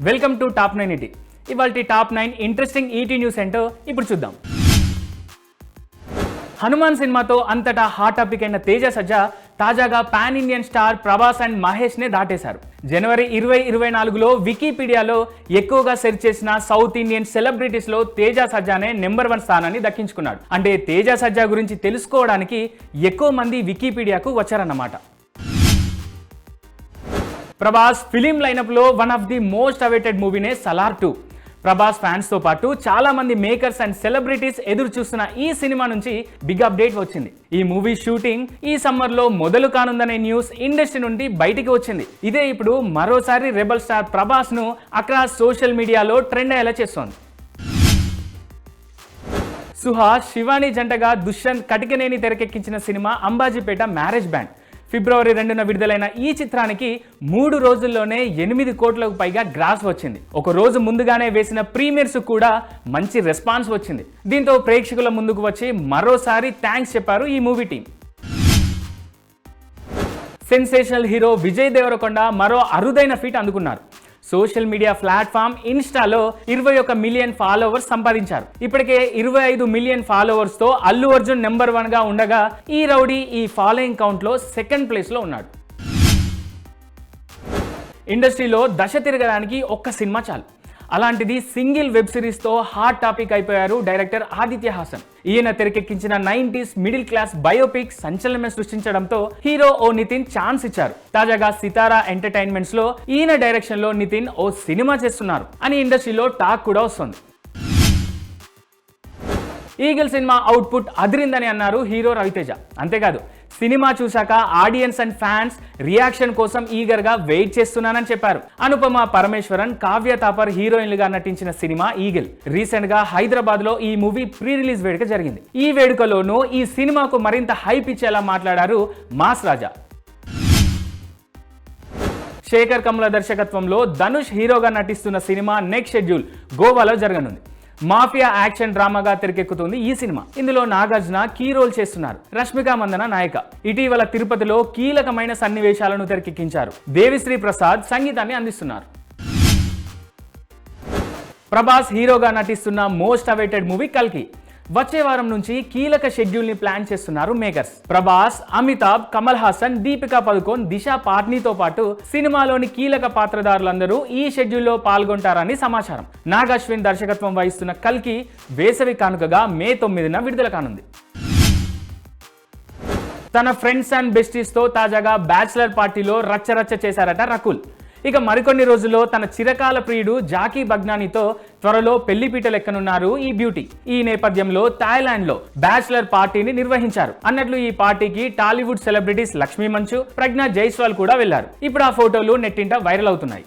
Welcome to top 9 ఈటీ. ఇవాల్టి top 9 interesting ఈటీ news ఏంటో ఇప్పుడు చూద్దాం. హనుమాన్ సినిమాతో అంతటా హాట్ టాపిక్ అయిన తేజ సజ్జా తాజాగా pan Indian star Prabhas and Mahesh నే దాటేశారు. జనవరి 2024లో వికీపీడియాలో ఎక్కువగా సెర్చ్ చేసిన సౌత్ ఇండియన్ సెలబ్రిటీస్ లో తేజ సజ్జానే నెంబర్ 1 స్థానాన్ని దక్కించుకున్నాడు. అంటే తేజ సజ్జా గురించి తెలుసుకోవడానికి ఎక్కువ మంది వికీపీడియాకు వచ్చారన్నమాట. ప్రభాస్ ఫిలిం లైనప్ లో one of the most awaited మూవీనే సలార్ 2. ప్రభాస్ ఫ్యాన్స్ తో పాటు చాలా మంది మేకర్స్ అండ్ సెలబ్రిటీస్ ఎదురు చూస్తున్న ఈ సినిమా నుంచి బిగ్ అప్డేట్ వచ్చింది. ఈ మూవీ షూటింగ్ ఈ సమ్మర్ లో మొదలు కానుందనే న్యూస్ ఇండస్ట్రీ నుండి బయటికి వచ్చింది. ఇదే ఇప్పుడు మరోసారి రెబల్ స్టార్ ప్రభాస్ ను అక్రాస్ సోషల్ మీడియాలో ట్రెండ్ అయ్యేలా చేస్తోంది. సుహాస్ శివాని జంటగా దుష్యంత్ కటికనేని తెరకెక్కించిన సినిమా అంబాజీపేట మ్యారేజ్ బ్యాండ్. ఫిబ్రవరి 2న విడుదలైన ఈ చిత్రానికి 3 రోజుల్లోనే 8 కోట్లకు పైగా గ్రాస్ వచ్చింది. ఒక రోజు ముందుగానే వేసిన ప్రీమియర్స్ కూడా మంచి రెస్పాన్స్ వచ్చింది. దీంతో ప్రేక్షకుల ముందుకు వచ్చి మరోసారి థ్యాంక్స్ చెప్పారు ఈ movie team. Sensational hero Vijay Deverakonda మరో అరుదైన ఫీట్ అందుకున్నారు. సోషల్ మీడియా ప్లాట్ఫామ్ ఇన్స్టాలో 21 మిలియన్ ఫాలోవర్స్ సంపాదించారు. ఇప్పటికే 25 మిలియన్ ఫాలోవర్స్ తో అల్లు అర్జున్ నెంబర్ 1 గా ఉండగా ఈ రౌడీ ఈ ఫాలోయింగ్ కౌంట్ లో సెకండ్ ప్లేస్ లో ఉన్నాడు. ఇండస్ట్రీలో దశ తిరగడానికి ఒక్క సినిమా చాలు. అలాంటిది సింగిల్ వెబ్ సిరీస్ తో హాట్ టాపిక్ అయిపోయారు డైరెక్టర్ ఆదిత్య హాసన్. ఈయన తెరకెక్కించిన 90s మిడిల్ క్లాస్ బయోపిక్ సంచలనమే సృష్టించడంతో హీరో ఓ నితిన్ ఛాన్స్ ఇచ్చారు. తాజాగా సితారా ఎంటర్టైన్మెంట్స్ లో ఈయన డైరెక్షన్ లో నితిన్ ఓ సినిమా చేస్తున్నారు అని ఇండస్ట్రీలో టాక్ కూడా వస్తుంది. ఈగల్ సినిమా అవుట్పుట్ అదిరిందని అన్నారు హీరో రవితేజ. అంతేకాదు సినిమా చూశాక ఆడియన్స్ అండ్ ఫ్యాన్స్ రియాక్షన్ కోసం ఈగర్ గా వెయిట్ చేస్తున్నానని చెప్పారు. అనుపమ పరమేశ్వరన్, కావ్య తాపర్ హీరోయిన్లుగా నటించిన సినిమా ఈగల్. రీసెంట్ గా హైదరాబాద్ లో ఈ మూవీ ప్రీ రిలీజ్ వేడుక జరిగింది. ఈ వేడుకలోనూ ఈ సినిమాకు మరింత హైప్ ఇచ్చేలా మాట్లాడారు మాస్ రాజా. శేఖర్ కమ్ముల దర్శకత్వంలో ధనుష్ హీరోగా నటిస్తున్న సినిమా నెక్స్ట్ షెడ్యూల్ గోవాలో జరగనుంది. మాఫియా యాక్షన్ డ్రామాగా తెరకెక్కుతుంది ఈ సినిమా. ఇందులో నాగార్జున కీ రోల్ చేస్తున్నారు. రష్మిక మందన నాయిక. ఇటీవల తిరుపతిలో కీలకమైన సన్నివేశాలను తెరకెక్కించారు. దేవిశ్రీ ప్రసాద్ సంగీతాన్ని అందిస్తున్నారు. ప్రభాస్ హీరోగా నటిస్తున్న మోస్ట్ అవైటెడ్ మూవీ కల్కి. వచ్చే వారం నుంచి కీలక షెడ్యూల్ ని ప్లాన్ చేస్తున్నారు మేకర్స్. ప్రభాస్, అమితాబ్, కమల్ హాసన్, దీపికా పదుకోన్, దిశా పాట్నీతో పాటు సినిమాలోని కీలక పాత్రధారులందరూ ఈ షెడ్యూల్లో పాల్గొంటారని సమాచారం. నాగ్ అశ్విన్ దర్శకత్వం వహిస్తున్న కల్కి వేసవి కానుకగా మే 9న విడుదల కానుంది. తన ఫ్రెండ్స్ అండ్ బెస్టీస్ తో తాజాగా బ్యాచిలర్ పార్టీలో రచ్చరచ్చ చేశారట రకుల్. ఇక మరికొన్ని రోజుల్లో తన చిరకాల ప్రియుడు జాకీ బగ్నానీతో త్వరలో పెళ్లిపీటలు ఎక్కనున్నారు ఈ బ్యూటీ. ఈ నేపథ్యంలో థాయిలాండ్ లో బ్యాచిలర్ పార్టీని నిర్వహించారు. అన్నట్లు ఈ పార్టీకి టాలీవుడ్ సెలబ్రిటీస్ లక్ష్మీ మంచు, ప్రజ్ఞా జైస్వాల్ కూడా వెళ్లారు. ఇప్పుడు ఆ ఫోటోలు నెట్టింట వైరల్ అవుతున్నాయి.